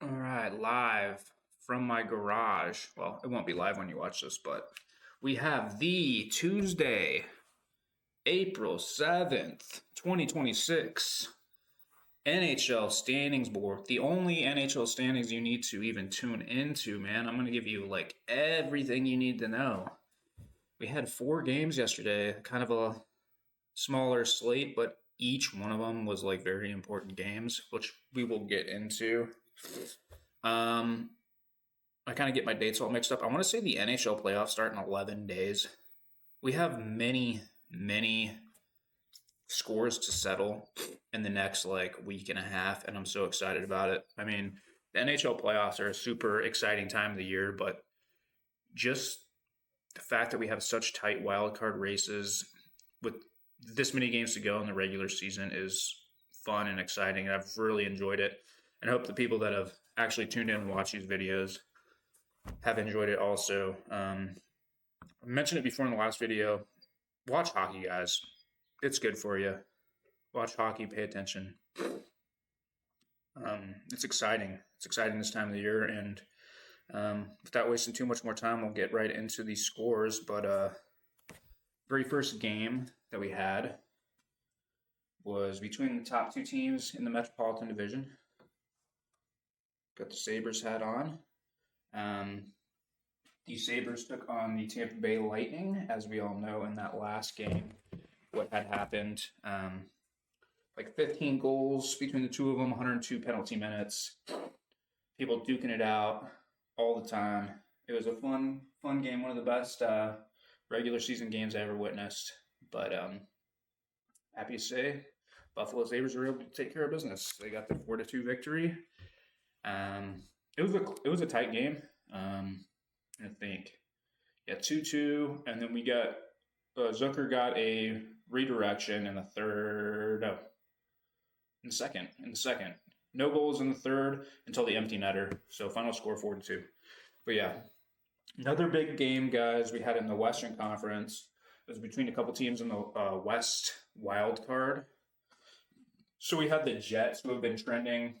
All right, live from my garage. Well, it won't be live when you watch this, but we have the Tuesday, April 7th, 2026 NHL standings board. The only NHL standings you need to even tune into, man. I'm going to give you like everything you need to know. We had 4 games yesterday, kind of a smaller slate, but each one of them was like very important games, which we will get into. Um, I kind of get my dates all mixed up. I want to say the NHL playoffs start in 11 days. We have many scores to settle in the next like week and a half, and I'm so excited about it. I mean, the NHL playoffs are a super exciting time of the year, but just the fact that we have such tight wild card races with this many games to go in the regular season is fun and exciting. And I've really enjoyed it, and I hope the people that have actually tuned in and watched these videos have enjoyed it also. I mentioned it before in the last video. Watch hockey, guys. It's good for you. Watch hockey, pay attention. It's exciting. It's exciting this time of the year. And without wasting too much more time, we'll get right into the scores. But very first game that we had was between the top two teams in the Metropolitan Division. Got the Sabres hat on. The Sabres took on the Tampa Bay Lightning, as we all know in that last game, what had happened. Like 15 goals between the two of them, 102 penalty minutes. People duking it out all the time. It was a fun game, one of the best regular season games I ever witnessed. But happy to say, Buffalo Sabres were able to take care of business. They got the 4-2 victory. It was a tight game. I think, yeah, 2-2, and then we got Zucker got a redirection in the third. No, in the second. No goals in the third until the empty netter. So final score 4-2. But yeah, another big game, guys. We had in the Western Conference. It was between a couple teams in the West wild card. So we had the Jets, who have been trending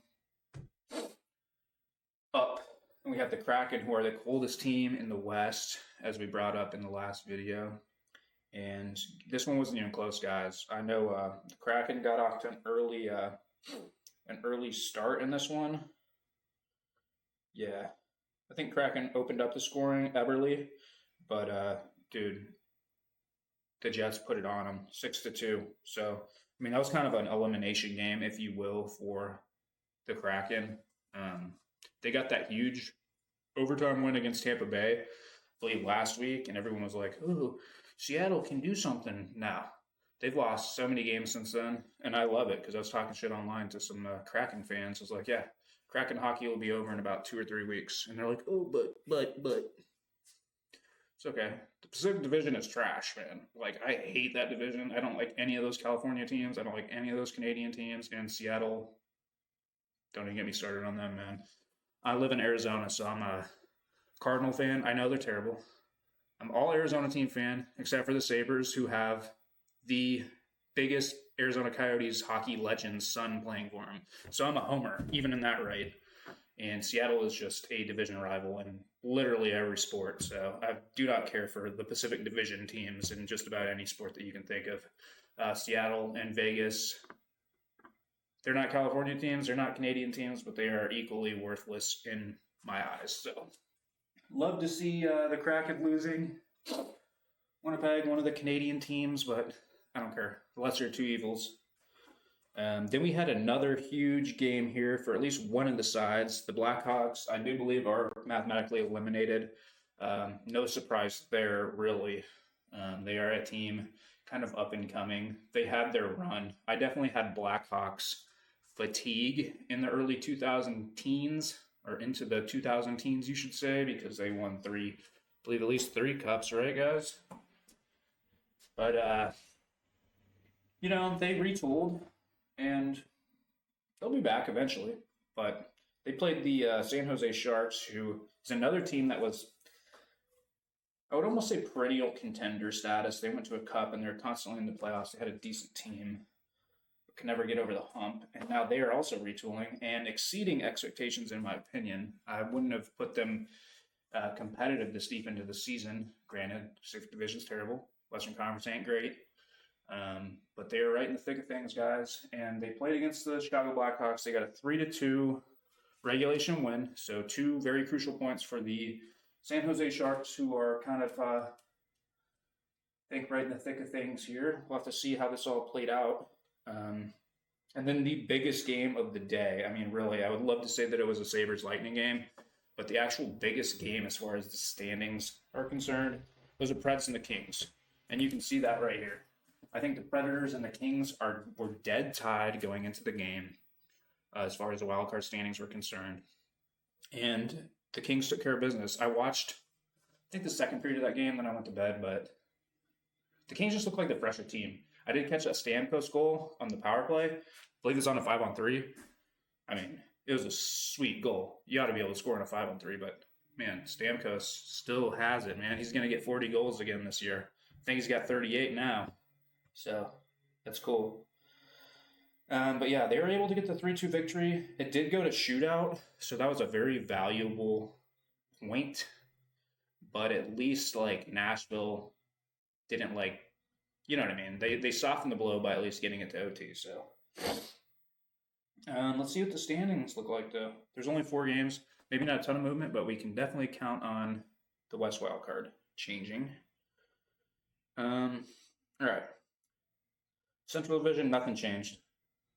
up. And we have the Kraken, who are the coldest team in the West, as we brought up in the last video. And this one wasn't even close, guys. I know the Kraken got off to an early start in this one. Yeah, I think Kraken opened up the scoring Eberly, but dude, the Jets put it on them 6-2. So I mean that was kind of an elimination game, if you will, for the Kraken. They got that huge overtime win against Tampa Bay, I believe last week, and everyone was like, "Ooh, Seattle can do something now." They've lost so many games since then, and I love it because I was talking shit online to some Kraken fans. I was like, "Yeah, Kraken hockey will be over in about 2 or 3 weeks," and they're like, "Oh, but." It's okay. The Pacific Division is trash, man. Like, I hate that division. I don't like any of those California teams. I don't like any of those Canadian teams. And Seattle, don't even get me started on them, man. I live in Arizona, so I'm a Cardinal fan. I know they're terrible. I'm all Arizona team fan, except for the Sabres, who have the biggest Arizona Coyotes hockey legend's son playing for them. So I'm a homer, even in that right. And Seattle is just a division rival in literally every sport. So I do not care for the Pacific Division teams in just about any sport that you can think of. Seattle and Vegas, they're not California teams, they're not Canadian teams, but they are equally worthless in my eyes. So love to see the Kraken losing. Winnipeg, one of the Canadian teams, but I don't care. The lesser of two evils. Then we had another huge game here for at least one of the sides. The Blackhawks, I do believe, are mathematically eliminated. No surprise there, really. They are a team kind of up and coming. They had their run. I definitely had Blackhawks fatigue in the early 2000 teens, or into the 2000 teens, you should say, because they won I believe at least 3 cups, right, guys? But, they retooled and they'll be back eventually. But they played the San Jose Sharks, who is another team that was, I would almost say, perennial contender status. They went to a cup and they're constantly in the playoffs. They had a decent team. can never get over the hump, and now they are also retooling and exceeding expectations, in my opinion. I wouldn't have put them competitive this deep into the season. Granted, 6th division's terrible. Western Conference ain't great. But they are right in the thick of things, guys. And they played against the Chicago Blackhawks. They got a 3-2 regulation win. So 2 very crucial points for the San Jose Sharks, who are kind of, I think, right in the thick of things here. We'll have to see how this all played out. And then the biggest game of the day. I mean, really, I would love to say that it was a Sabres-Lightning game, but the actual biggest game as far as the standings are concerned was the Preds and the Kings. And you can see that right here. I think the Predators and the Kings were dead tied going into the game as far as the wild card standings were concerned. And the Kings took care of business. I watched, I think, the second period of that game, then I went to bed, but the Kings just looked like the fresher team. I did catch a Stamkos goal on the power play. I believe it was on a 5-on-3. I mean, it was a sweet goal. You ought to be able to score on a 5-on-3, but man, Stamkos still has it, man. He's going to get 40 goals again this year. I think he's got 38 now. So that's cool. But yeah, they were able to get the 3-2 victory. It did go to shootout, so that was a very valuable point. But at least, like, Nashville didn't, like, you know what I mean? They softened the blow by at least getting it to OT, so. Let's see what the standings look like, though. There's only 4 games. Maybe not a ton of movement, but we can definitely count on the West wild card changing. All right. Central Division, nothing changed.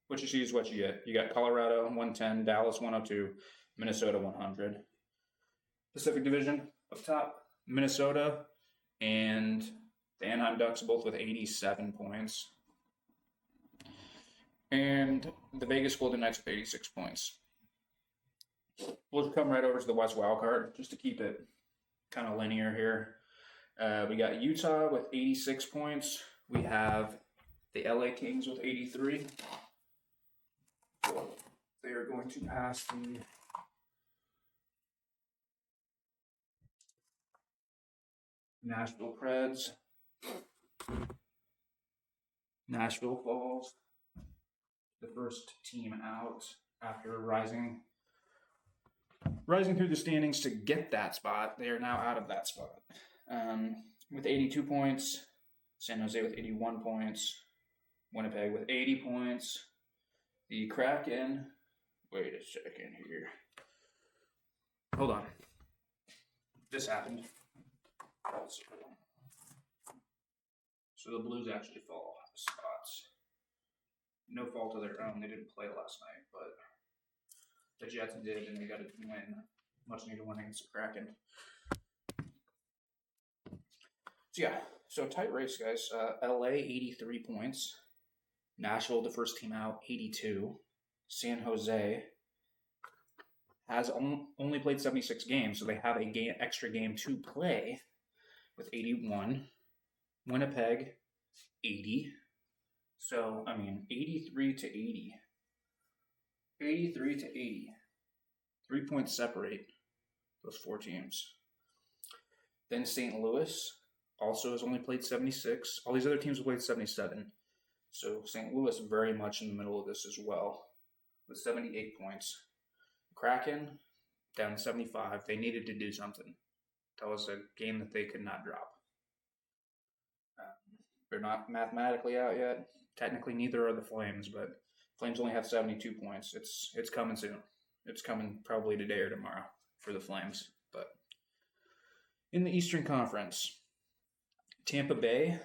What you see is what you get. You got Colorado 110, Dallas 102, Minnesota 100. Pacific Division up top, Minnesota and the Anaheim Ducks both with 87 points. And the Vegas Golden Knights with 86 points. We'll just come right over to the West wildcard just to keep it kind of linear here. We got Utah with 86 points. We have the LA Kings with 83. They are going to pass the Nashville Preds. Nashville falls the first team out after rising through the standings to get that spot. They are now out of that spot. With 82 points, San Jose with 81 points, Winnipeg with 80 points, the Kraken, wait a second here. Hold on. This happened. So the Blues actually fall spots. No fault of their own. They didn't play last night, but the Jets did, and they got a win. Much needed win against the Kraken. So yeah, so tight race, guys. LA 83 points. Nashville, the first team out, 82. San Jose has only played 76 games, so they have a extra game to play with 81. Winnipeg, 80. So, I mean, 83 to 80. 83 to 80. 3 points separate those 4 teams. Then St. Louis also has only played 76. All these other teams have played 77. So St. Louis very much in the middle of this as well with 78 points. Kraken down to 75. They needed to do something. That was a game that they could not drop. They're not mathematically out yet. Technically, neither are the Flames, but Flames only have 72 points. It's coming soon. It's coming probably today or tomorrow for the Flames. But in the Eastern Conference, Tampa Bay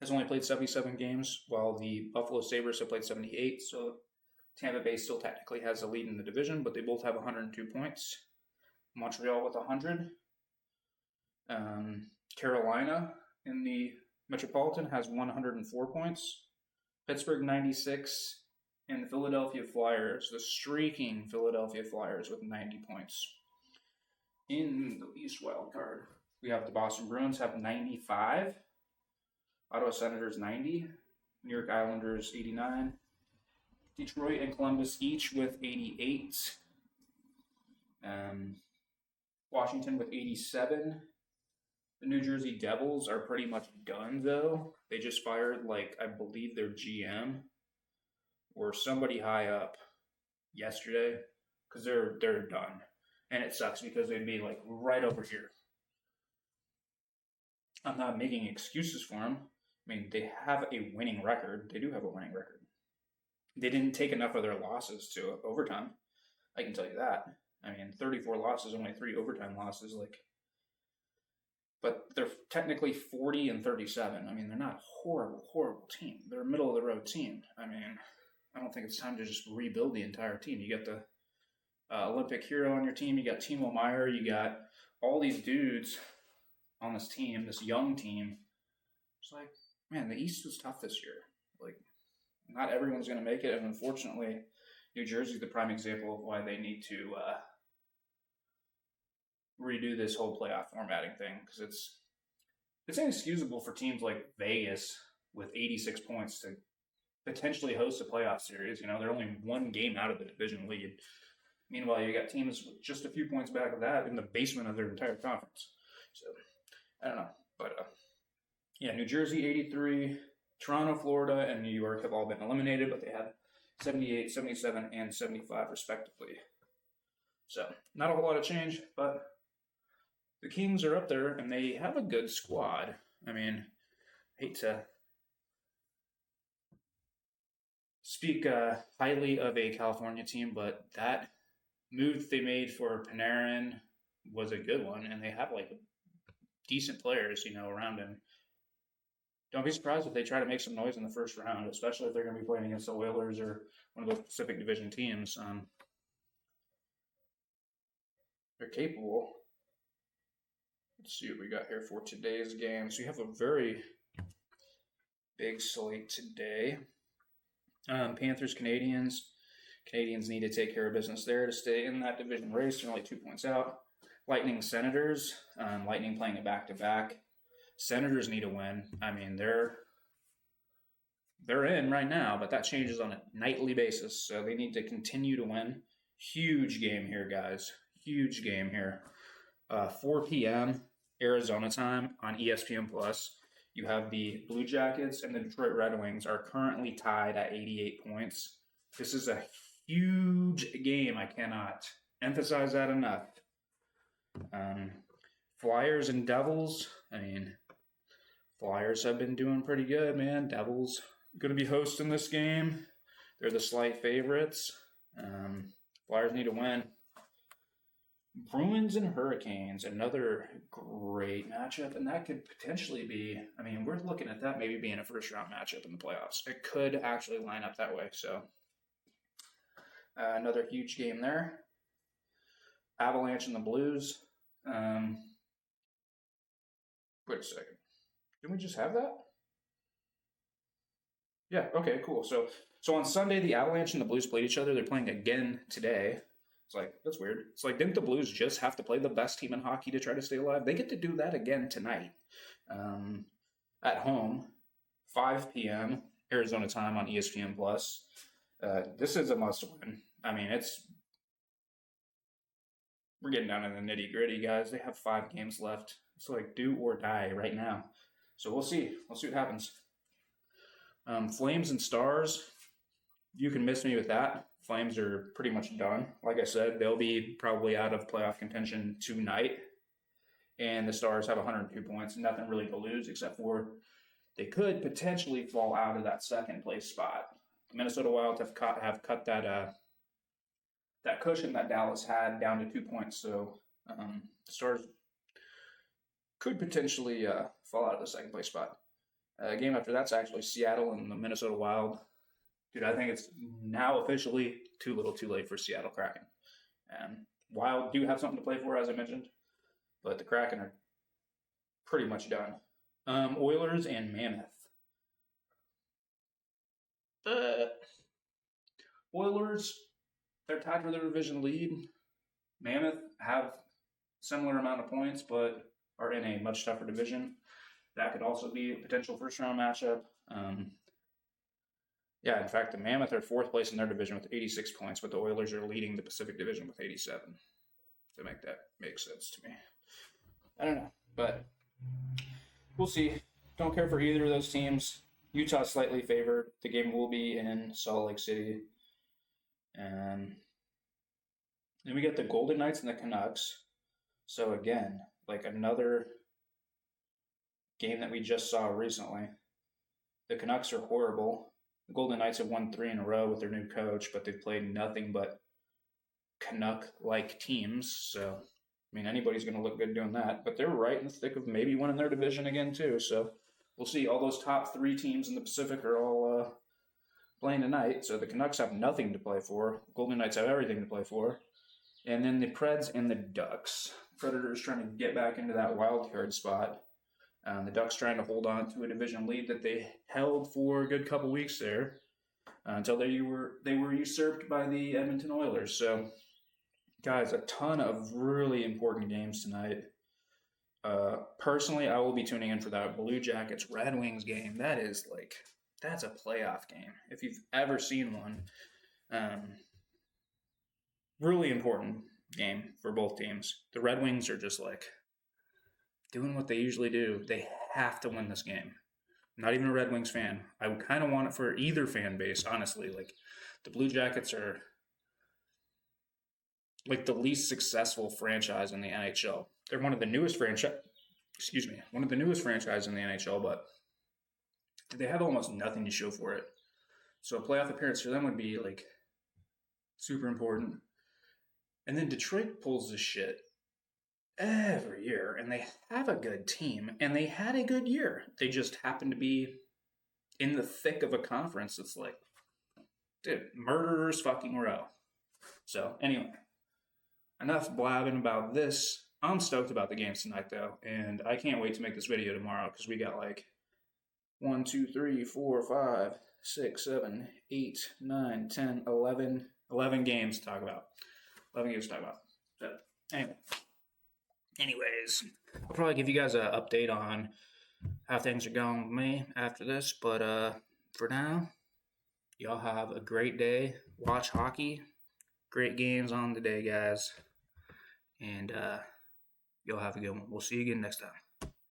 has only played 77 games, while the Buffalo Sabres have played 78. So Tampa Bay still technically has the lead in the division, but they both have 102 points. Montreal with 100. Carolina in the Metropolitan has 104 points. Pittsburgh 96. And the Philadelphia Flyers, the streaking Philadelphia Flyers with 90 points. In the East wild card, we have the Boston Bruins have 95. Ottawa Senators 90. New York Islanders 89. Detroit and Columbus each with 88. Washington with 87. The New Jersey Devils are pretty much done, though. They just fired, I believe their GM. or somebody high up yesterday, because they're done, and it sucks because they'd be like right over here. I'm not making excuses for them. I mean, they have a winning record. They do have a winning record. They didn't take enough of their losses to overtime. I can tell you that. I mean, 34 losses, only 3 overtime losses. Like, but they're technically 40 and 37. I mean, they're not a horrible team. They're a middle of the road team. I mean, I don't think it's time to just rebuild the entire team. You got the Olympic hero on your team. You got Timo Meyer. You got all these dudes on this team, this young team. It's like, man, the East was tough this year. Like, not everyone's going to make it, and unfortunately, New Jersey's the prime example of why they need to redo this whole playoff formatting thing, because it's inexcusable for teams like Vegas with 86 points to potentially host a playoff series. You know, they're only one game out of the division lead. Meanwhile, you got teams with just a few points back of that in the basement of their entire conference. So, I don't know. But, yeah, New Jersey, 83. Toronto, Florida, and New York have all been eliminated, but they have 78, 77, and 75, respectively. So, not a whole lot of change, but the Kings are up there, and they have a good squad. I mean, I hate to speak highly of a California team, but that move that they made for Panarin was a good one, and they have, like, decent players, you know, around him. Don't be surprised if they try to make some noise in the first round, especially if they're going to be playing against the Oilers or one of those Pacific Division teams. They're capable. Let's see what we got here for today's game. So we have a very big slate today. Panthers, Canadiens. Canadiens need to take care of business there to stay in that division race. They're only 2 points out. Lightning, Senators. Lightning playing it back-to-back. Senators need a win. I mean, they're in right now, but that changes on a nightly basis. So they need to continue to win. Huge game here, guys. Huge game here. 4 p.m. Arizona time on ESPN Plus. You have the Blue Jackets and the Detroit Red Wings are currently tied at 88 points. This is a huge game. I cannot emphasize that enough. Flyers and Devils. I mean, Flyers have been doing pretty good, man. Devils going to be hosting this game. They're the slight favorites. Flyers need to win. Bruins and Hurricanes, another great matchup, and that could potentially be, I mean, we're looking at that maybe being a first-round matchup in the playoffs. It could actually line up that way, so another huge game there. Avalanche and the Blues. Wait a second. Didn't we just have that? Yeah, okay, cool. So on Sunday, the Avalanche and the Blues played each other. They're playing again today. It's like, that's weird. It's like, didn't the Blues just have to play the best team in hockey to try to stay alive? They get to do that again tonight at home, 5 p.m. Arizona time on ESPN+. This is a must-win. I mean, we're getting down to the nitty-gritty, guys. They have 5 games left. It's like do or die right now. So we'll see. We'll see what happens. Flames and Stars, you can miss me with that. Flames are pretty much done. Like I said, they'll be probably out of playoff contention tonight. And the Stars have 102 points. Nothing really to lose except for they could potentially fall out of that second place spot. The Minnesota Wild have cut that cushion that Dallas had down to 2 points. So the Stars could potentially fall out of the second place spot. Game after that's actually Seattle and the Minnesota Wild. Dude, I think it's now officially too little too late for Seattle Kraken. And Wild do have something to play for, as I mentioned, but the Kraken are pretty much done. Oilers and Mammoth. Oilers, they're tied for the division lead. Mammoth have similar amount of points, but are in a much tougher division. That could also be a potential first-round matchup. Yeah, in fact, the Mammoth are 4th place in their division with 86 points, but the Oilers are leading the Pacific Division with 87. To make that make sense to me. I don't know, but we'll see. Don't care for either of those teams. Utah slightly favored. The game will be in Salt Lake City. And then we get the Golden Knights and the Canucks. So again, like another game that we just saw recently. The Canucks are horrible. The Golden Knights have won 3 in a row with their new coach, but they've played nothing but Canuck-like teams. So, I mean, anybody's going to look good doing that. But they're right in the thick of maybe winning their division again, too. So, we'll see. All those top 3 teams in the Pacific are all playing tonight. So, the Canucks have nothing to play for. The Golden Knights have everything to play for. And then the Preds and the Ducks. Predators trying to get back into that wild card spot. The Ducks trying to hold on to a division lead that they held for a good couple weeks there until they were usurped by the Edmonton Oilers. So, guys, a ton of really important games tonight. Personally, I will be tuning in for that Blue Jackets Red Wings game. That's a playoff game if you've ever seen one. Really important game for both teams. The Red Wings are just like doing what they usually do. They have to win this game. I'm not even a Red Wings fan. I would kind of want it for either fan base, honestly. Like, the Blue Jackets are like the least successful franchise in the NHL. They're one of the newest franchises in the NHL, but they have almost nothing to show for it. So a playoff appearance for them would be like super important. And then Detroit pulls this shit every year, and they have a good team, and they had a good year. They just happen to be in the thick of a conference that's like, dude, murderers fucking row. So anyway, enough blabbing about this. I'm stoked about the games tonight, though, and I can't wait to make this video tomorrow because we got like 1, 2, 3, 4, 5, 6, 7, 8, 9, 10, 11 games to talk about. 11 games to talk about. So anyways, I'll probably give you guys an update on how things are going with me after this. But for now, y'all have a great day. Watch hockey. Great games on the day, guys. And y'all have a good one. We'll see you again next time.